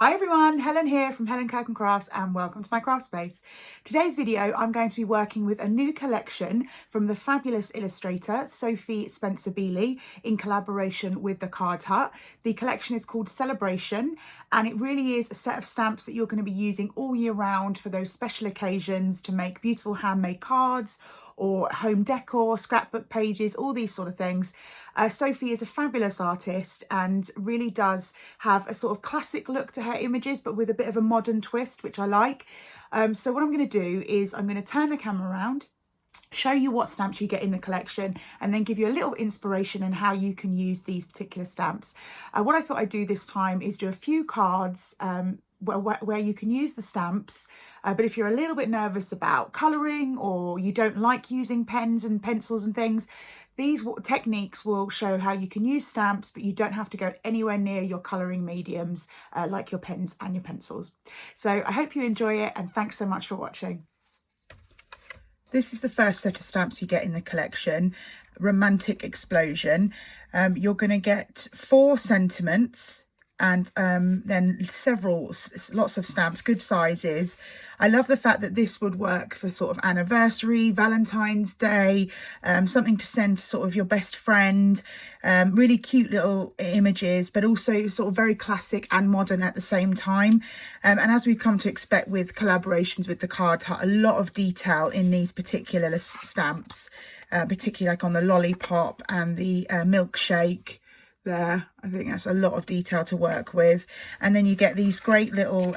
Hi everyone, Helen here from Helen Kirk and Crafts and welcome to my craft space. Today's video I'm going to be working with a new collection from the fabulous illustrator Sophie Spencer-Beeley in collaboration with the Card Hut. The collection is called Celebration and it really is a set of stamps that you're going to be using all year round for those special occasions to make beautiful handmade cards or home decor, scrapbook pages, all these sort of things. Sophie is a fabulous artist and really does have a sort of classic look to her images, but with a bit of a modern twist, which I like. So what I'm going to do is I'm going to turn the camera around, show you what stamps you get in the collection, and then give you a little inspiration on how you can use these particular stamps. What I thought I'd do this time is do a few cards where you can use the stamps, but if you're a little bit nervous about colouring or you don't like using pens and pencils and things, these techniques will show how you can use stamps, but you don't have to go anywhere near your colouring mediums like your pens and your pencils. So I hope you enjoy it and thanks so much for watching. This is the first set of stamps you get in the collection, Romantic Explosion. You're going to get 4 sentiments and then lots of stamps, good sizes. I love the fact that this would work for sort of anniversary, Valentine's Day, something to send to sort of your best friend. Really cute little images, but also sort of very classic and modern at the same time. And as we've come to expect with collaborations with the Card Hut, a lot of detail in these particular stamps, particularly like on the lollipop and the milkshake. There, I think that's a lot of detail to work with. And then you get these great little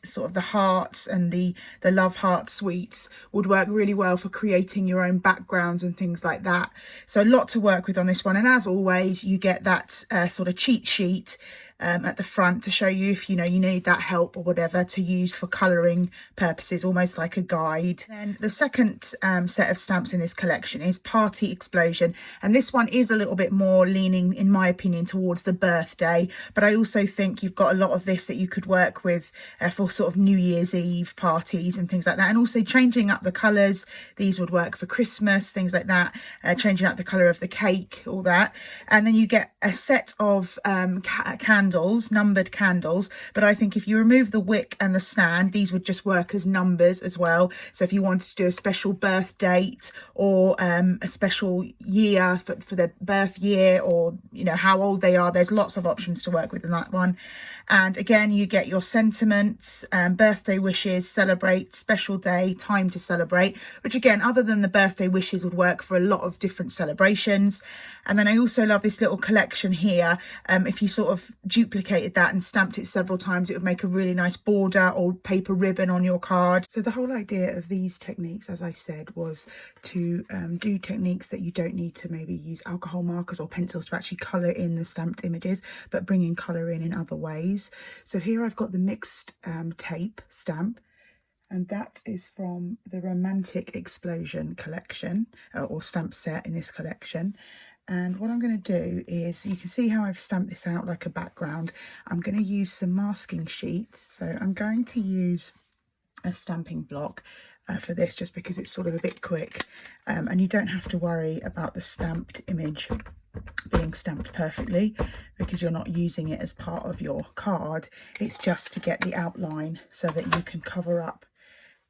sort of the hearts, and the love heart sweets would work really well for creating your own backgrounds and things like that. So a lot to work with on this one, and as always you get that sort of cheat sheet at the front to show you if you need that help or whatever to use for colouring purposes, almost like a guide. And the second set of stamps in this collection is Party Explosion, and this one is a little bit more leaning, in my opinion, towards the birthday, but I also think you've got a lot of this that you could work with for sort of New Year's Eve parties and things like that, and also changing up the colours. These would work for Christmas, things like that, changing up the colour of the cake, all that. And then you get a set of numbered candles, but I think if you remove the wick and the stand, these would just work as numbers as well. So if you wanted to do a special birth date or a special year for their birth year, or how old they are, there's lots of options to work with in that one. And again, you get your sentiments, birthday wishes, celebrate, special day, time to celebrate, which again, other than the birthday wishes, would work for a lot of different celebrations. And then I also love this little collection here. If you sort of duplicated that and stamped it several times, it would make a really nice border or paper ribbon on your card. So the whole idea of these techniques, as I said, was to do techniques that you don't need to maybe use alcohol markers or pencils to actually colour in the stamped images, but bringing colour in other ways. So here I've got the mixed tape stamp, and that is from the Romantic Explosion collection or stamp set in this collection. And what I'm going to do is, you can see how I've stamped this out like a background. I'm going to use some masking sheets. So I'm going to use a stamping block for this, just because it's sort of a bit quick, and you don't have to worry about the stamped image being stamped perfectly because you're not using it as part of your card. It's just to get the outline so that you can cover up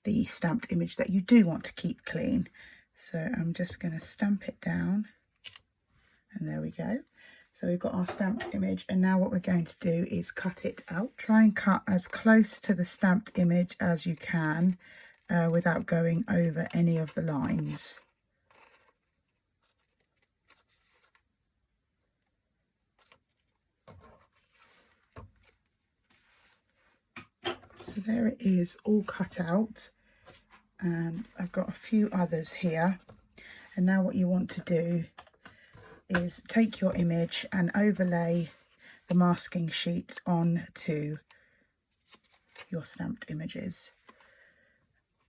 the stamped image that you do want to keep clean. So I'm just going to stamp it down, and there we go. So we've got our stamped image, and now what we're going to do is cut it out. Try and cut as close to the stamped image as you can without going over any of the lines. So there it is, all cut out, and I've got a few others here. And now what you want to do is take your image and overlay the masking sheets onto your stamped images.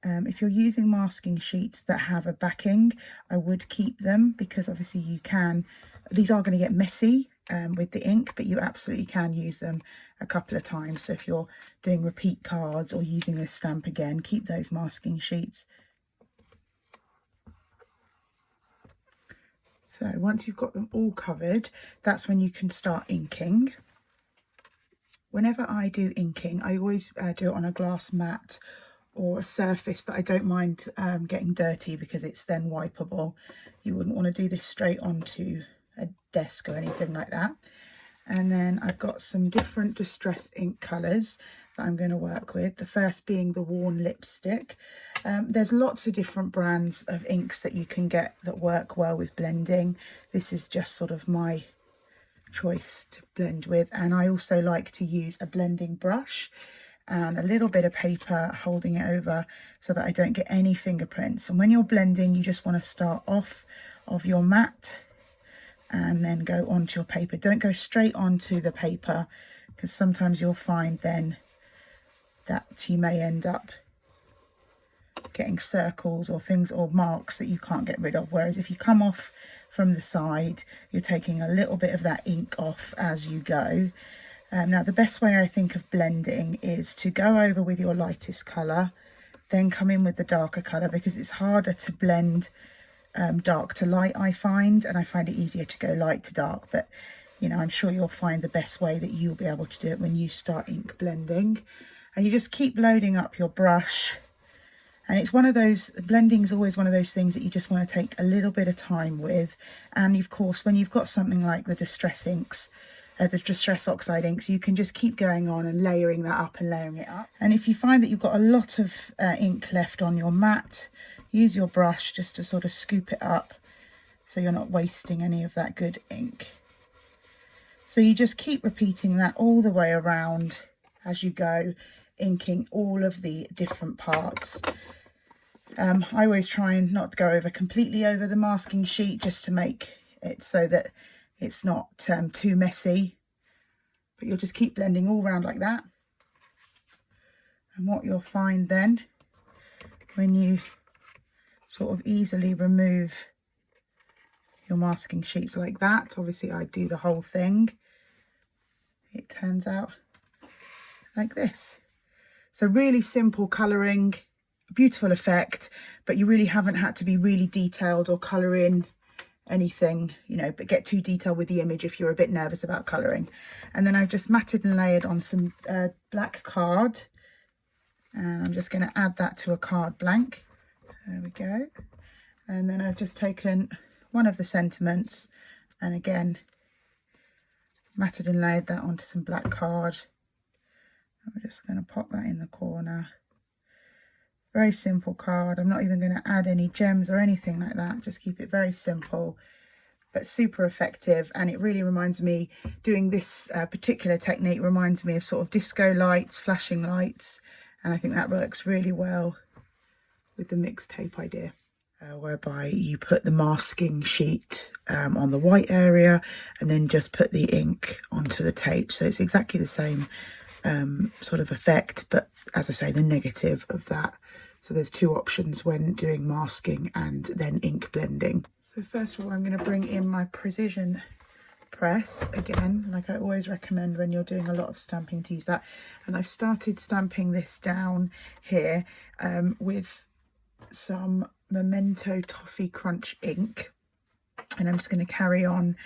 If you're using masking sheets that have a backing, I would keep them, because obviously these are going to get messy with the ink, but you absolutely can use them a couple of times. So if you're doing repeat cards or using this stamp again, keep those masking sheets. So once you've got them all covered, that's when you can start inking. Whenever I do inking, I always do it on a glass mat or a surface that I don't mind getting dirty, because it's then wipeable. You wouldn't want to do this straight onto a desk or anything like that. And then I've got some different distress ink colours that I'm going to work with. The first being the worn lipstick. There's lots of different brands of inks that you can get that work well with blending. This is just sort of my choice to blend with, and I also like to use a blending brush and a little bit of paper holding it over so that I don't get any fingerprints. And when you're blending, you just want to start off of your mat and then go onto your paper. Don't go straight onto the paper, because sometimes you'll find then that you may end up getting circles or things or marks that you can't get rid of. Whereas if you come off from the side, you're taking a little bit of that ink off as you go. Now the best way I think of blending is to go over with your lightest colour, then come in with the darker colour, because it's harder to blend dark to light, I find, and I find it easier to go light to dark. But you know, I'm sure you'll find the best way that you'll be able to do it when you start ink blending. And you just keep loading up your brush. And it's one of those, blending is always one of those things that you just want to take a little bit of time with. And of course, when you've got something like the distress inks, the distress oxide inks, you can just keep going on and layering that up and layering it up. And if you find that you've got a lot of ink left on your mat, use your brush just to sort of scoop it up so you're not wasting any of that good ink. So you just keep repeating that all the way around as you go, inking all of the different parts. I always try and not go over completely over the masking sheet, just to make it so that it's not too messy. But you'll just keep blending all around like that. And what you'll find then, when you sort of easily remove your masking sheets like that, obviously I do the whole thing, it turns out like this. So really simple colouring, beautiful effect, but you really haven't had to be really detailed or colour in anything, you know, but get too detailed with the image if you're a bit nervous about colouring. And then I've just matted and layered on some black card, and I'm just going to add that to a card blank. There we go. And then I've just taken one of the sentiments and again matted and layered that onto some black card. I'm just going to pop that in the corner. Very simple card. I'm not even going to add any gems or anything like that. Just keep it very simple, but super effective. And it really reminds me, doing this particular technique reminds me of sort of disco lights, flashing lights. And I think that works really well with the mixed tape idea. Whereby you put the masking sheet on the white area and then just put the ink onto the tape. So it's exactly the same sort of effect, but as I say, the negative of that. So there's two options when doing masking and then ink blending. So first of all, I'm going to bring in my precision press again, like I always recommend when you're doing a lot of stamping to use that. And I've started stamping this down here with some Memento Toffee Crunch ink, and I'm just going to carry on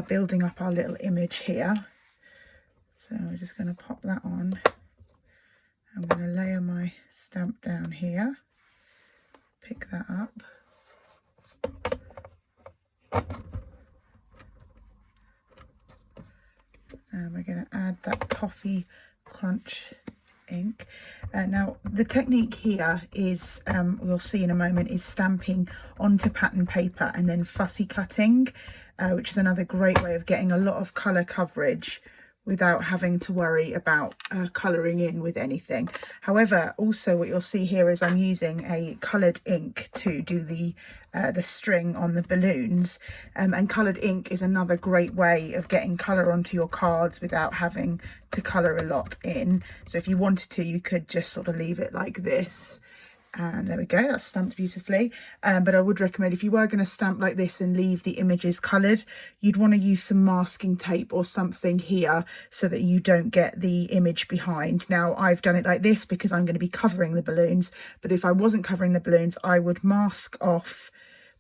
building up our little image here. So we're just going to pop that on. I'm going to layer my stamp down here, pick that up, and we're going to add that Toffee Crunch ink. Now the technique here is, we'll see in a moment, is stamping onto pattern paper and then fussy cutting, which is another great way of getting a lot of colour coverage without having to worry about colouring in with anything. However, also what you'll see here is I'm using a coloured ink to do the string on the balloons, and coloured ink is another great way of getting colour onto your cards without having to colour a lot in. So if you wanted to, you could just sort of leave it like this. And there we go, that's stamped beautifully. But I would recommend, if you were going to stamp like this and leave the images coloured, you'd want to use some masking tape or something here so that you don't get the image behind. Now I've done it like this because I'm going to be covering the balloons, but if I wasn't covering the balloons, I would mask off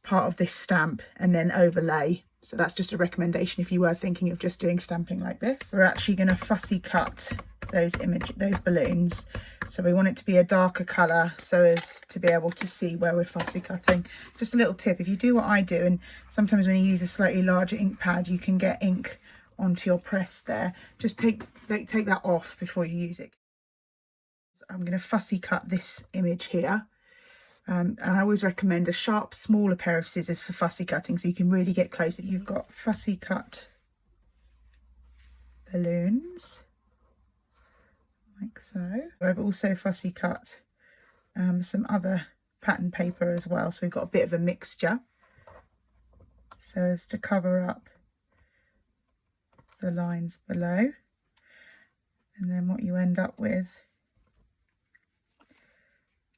part of this stamp and then overlay. So that's just a recommendation if you were thinking of just doing stamping like this. We're actually going to fussy cut those balloons. So we want it to be a darker colour so as to be able to see where we're fussy cutting. Just a little tip, if you do what I do, and sometimes when you use a slightly larger ink pad you can get ink onto your press there, just take that off before you use it. So I'm going to fussy cut this image here. And I always recommend a sharp, smaller pair of scissors for fussy cutting so you can really get close. If you've got fussy cut balloons, like so. I've also fussy cut some other pattern paper as well, so we've got a bit of a mixture so as to cover up the lines below. And then what you end up with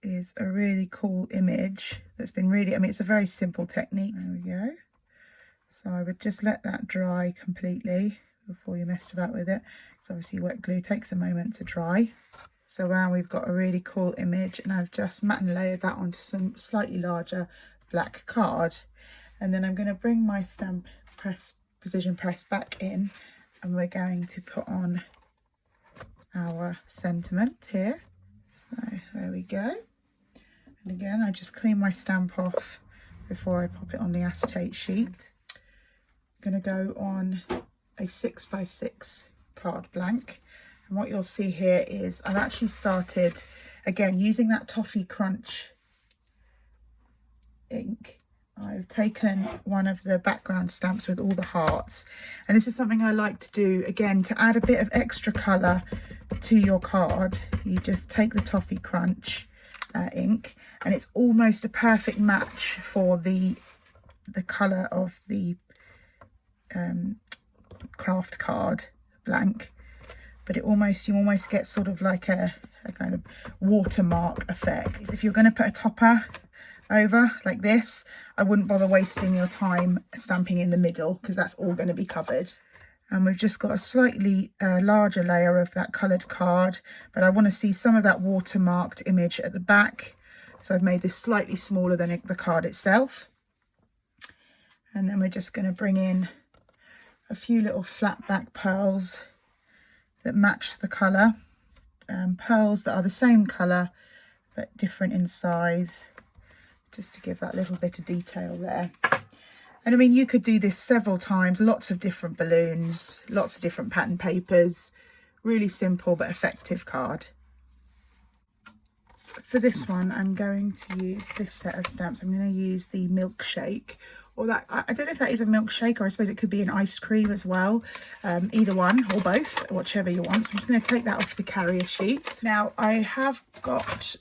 is a really cool image that's been really, I mean, it's a very simple technique. There we go. So I would just let that dry completely before you messed about with it, because obviously wet glue takes a moment to dry. So now we've got a really cool image, and I've just matte and layered that onto some slightly larger black card. And then I'm going to bring my stamp press, precision press, back in, and we're going to put on our sentiment here. So there we go. And again, I just clean my stamp off before I pop it on the acetate sheet. I'm going to go on a 6x6 card blank, and what you'll see here is I've actually started again using that Toffee Crunch ink. I've taken one of the background stamps with all the hearts, and this is something I like to do again to add a bit of extra colour to your card. You just take the Toffee Crunch ink, and it's almost a perfect match for the colour of the craft card blank, but you almost get sort of like a kind of watermark effect. If you're going to put a topper over like this, I wouldn't bother wasting your time stamping in the middle, because that's all going to be covered. And we've just got a slightly larger layer of that coloured card, but I want to see some of that watermarked image at the back, so I've made this slightly smaller than the card itself. And then we're just going to bring in a few little flat back pearls that match the colour, pearls that are the same colour but different in size, just to give that little bit of detail there. And I mean, you could do this several times, lots of different balloons, lots of different pattern papers, really simple but effective card. For this one, I'm going to use this set of stamps. I'm going to use the milkshake, or that, I don't know if that is a milkshake, or I suppose it could be an ice cream as well. Either one or both, whichever you want. So I'm just going to take that off the carrier sheet. Now I have got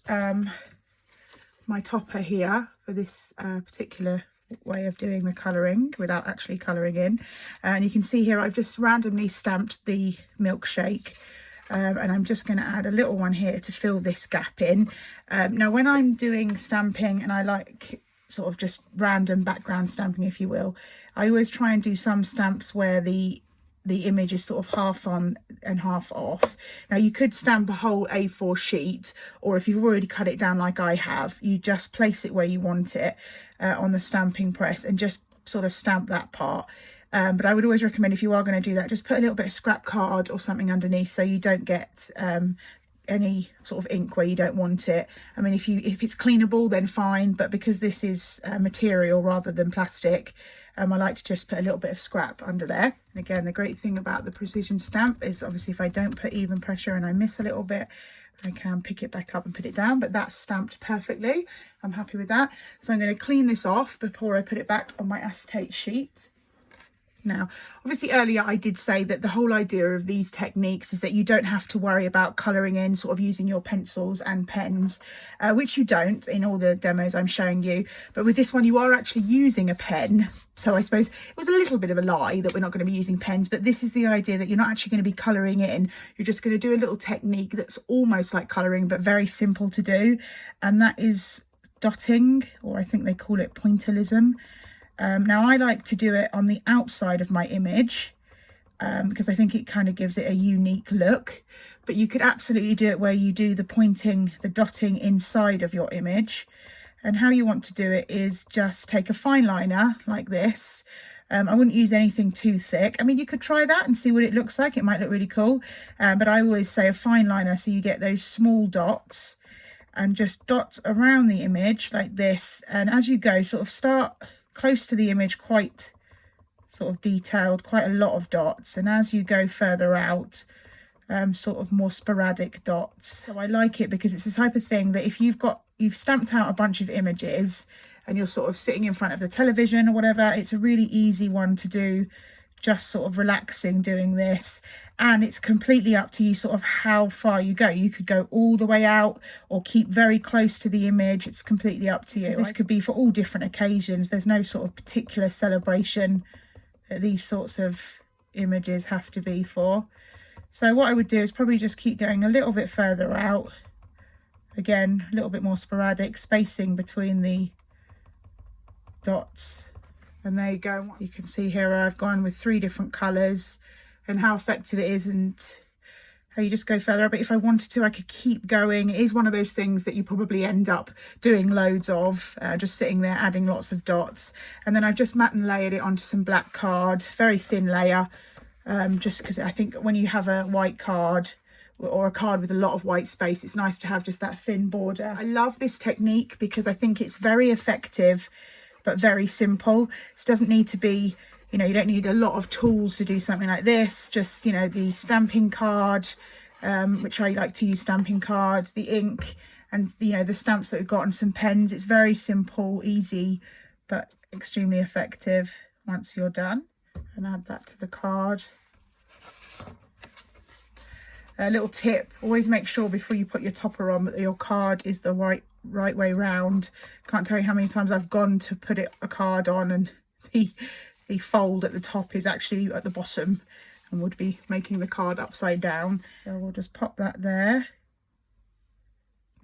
my topper here for this particular way of doing the colouring without actually colouring in, and you can see here I've just randomly stamped the milkshake, and I'm just going to add a little one here to fill this gap in. Now when I'm doing stamping, and I like sort of just random background stamping, if you will, I always try and do some stamps where the image is sort of half on and half off. Now you could stamp a whole A4 sheet, or if you've already cut it down like I have, you just place it where you want it on the stamping press and just sort of stamp that part. But I would always recommend, if you are going to do that, just put a little bit of scrap card or something underneath so you don't get any sort of ink where you don't want it. I mean, if it's cleanable, then fine, but because this is material rather than plastic, I like to just put a little bit of scrap under there. And again, the great thing about the precision stamp is obviously if I don't put even pressure and I miss a little bit, I can pick it back up and put it down, but that's stamped perfectly. I'm happy with that. So I'm going to clean this off before I put it back on my acetate sheet. Now, obviously earlier I did say that the whole idea of these techniques is that you don't have to worry about colouring in, sort of using your pencils and pens, which you don't in all the demos I'm showing you. But with this one, you are actually using a pen. So I suppose it was a little bit of a lie that we're not going to be using pens, but this is the idea that you're not actually going to be colouring in. You're just going to do a little technique that's almost like colouring, but very simple to do. And that is dotting, or I think they call it pointillism. Now I like to do it on the outside of my image because I think it kind of gives it a unique look, but you could absolutely do it where you do the dotting inside of your image. And how you want to do it is just take a fine liner like this, I wouldn't use anything too thick. I mean, you could try that and see what it looks like. It might look really cool, but I always say a fine liner, so you get those small dots and just dot around the image like this, and as you go, sort of start close to the image, quite sort of detailed, quite a lot of dots, and as you go further out, sort of more sporadic dots. So I like it because it's the type of thing that if you've stamped out a bunch of images and you're sort of sitting in front of the television or whatever, it's a really easy one to do, just sort of relaxing doing this. And it's completely up to you sort of how far you go. You could go all the way out or keep very close to the image. It's completely up to you. This could be for all different occasions. There's no sort of particular celebration that these sorts of images have to be for. So what I would do is probably just keep going a little bit further out. Again, a little bit more sporadic, spacing between the dots. And there you go. You can see here I've gone with 3 different colours and how effective it is, and how you just go further. But if I wanted to, I could keep going. It is one of those things that you probably end up doing loads of, just sitting there adding lots of dots. And then I've just matte and layered it onto some black card, very thin layer, just because I think when you have a white card or a card with a lot of white space, it's nice to have just that thin border. I love this technique because I think it's very effective but very simple. It doesn't need to be, you know, you don't need a lot of tools to do something like this. Just, you know, the stamping card, which I like to use stamping cards, the ink, and, you know, the stamps that we've got, and some pens. It's very simple, easy, but extremely effective once you're done. And add that to the card. A little tip, always make sure before you put your topper on that your card is the right way round. Can't tell you how many times I've gone to put a card on and the fold at the top is actually at the bottom and would be making the card upside down. So we'll just pop that there,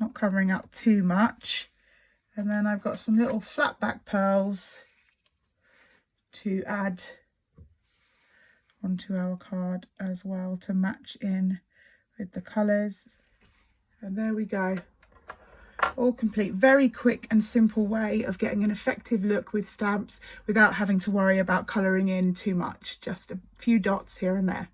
not covering up too much. And then I've got some little flat back pearls to add onto our card as well to match in with the colours. And there we go, all complete. Very quick and simple way of getting an effective look with stamps without having to worry about colouring in too much. Just a few dots here and there.